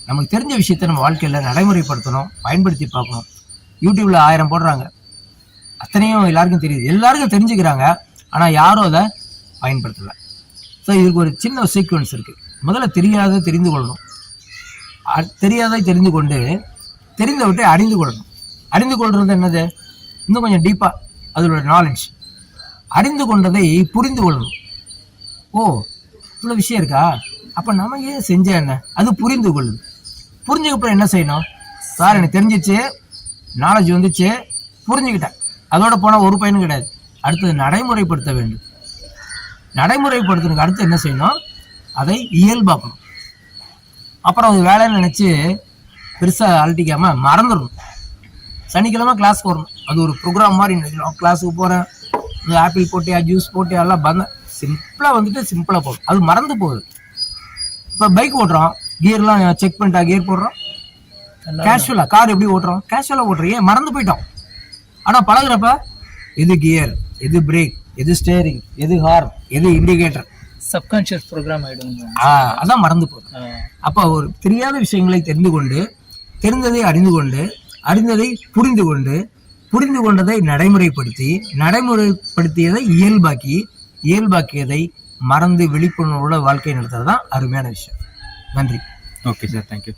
நமக்கு தெரிஞ்ச விஷயத்த நம்ம வாழ்க்கையில் நடைமுறைப்படுத்தணும், பயன்படுத்தி பார்க்கணும். யூடியூப்ல 1000 போடுறாங்க, அத்தனையும் எல்லாருக்கும் தெரியுது, எல்லாருக்கும் தெரிஞ்சுக்கிறாங்க. ஆனால் யாரும் அதை பயன்படுத்தலை. ஸோ இதுக்கு ஒரு சின்ன சீக்வன்ஸ் இருக்குது. முதல்ல தெரியாத தெரிந்து கொள்ளணும், தெரியாத தெரிந்து கொண்டு தெரிந்தவற்றை அறிந்து கொள்ளணும். அறிந்து கொள்வது என்னது? இன்னும் கொஞ்சம் டீப்பாக அதோட நாலேஜ். அறிந்து கொண்டதை புரிந்து கொள்ளணும். ஓ, இவ்வளோ விஷயம் இருக்கா, அப்போ நம்ம ஏன் செஞ்ச என்ன, அது புரிந்து கொள்ளுது. புரிஞ்சுக்கப்புறம் என்ன செய்யணும்? சார் எனக்கு தெரிஞ்சிச்சு, நாலேஜ் வந்துச்சு, புரிஞ்சுக்கிட்டேன், அதோட போனால் ஒரு பயனும் கிடையாது. அடுத்தது நடைமுறைப்படுத்த வேண்டும். நடைமுறைப்படுத்துறதுக்கு அடுத்து என்ன செய்யணும்? அதை இயல்பாக்கணும். அப்புறம் அது வேலைன்னு நினச்சி பெருசாக அழட்டிக்காமல் மறந்துடணும். சனிக்கிழமை கிளாஸ்க்கு வரணும், அது ஒரு ப்ரோக்ராம் மாதிரி. கிளாஸுக்கு போகிறேன், ஆப்பிள் போட்டியா ஜூஸ் போட்டியா எல்லாம் பந்த சிம்பிளாக வந்துட்டு சிம்பிளாக போகும், அது மறந்து போகுது. இப்போ பைக் ஓட்டுறோம், கியர்லாம் செக் பண்ணிட்டா கியர் போடுறோம். கேஷுவலாக கார் எப்படி ஓட்டுறோம்? கேஷுவலாக ஓட்டுறோம், ஏன் மறந்து போயிட்டோம். ஆனால் பழகுறப்ப எது கியர், எது பிரேக், எது ஸ்டேரிங், எது ஹார்ன், எது இண்டிகேட்டர், சப்கான்ஷியஸ் ப்ரோக்ராம் ஆகிடும். அதான் மறந்து போகுது. அப்போ ஒரு தெரியாத விஷயங்களை தெரிந்து கொண்டு, தெரிந்ததை அறிந்து கொண்டு, அறிந்ததை புரிந்து கொண்டு, புரிந்து கொண்டதை நடைமுறைப்படுத்தி, நடைமுறைப்படுத்தியதை இயல்பாக்கி, இயல்பாக்கியதை மறந்து விழிப்புணர்வோட வாழ்க்கை நடத்துறது தான் அருமையான விஷயம். நன்றி. Okay sir, thank you.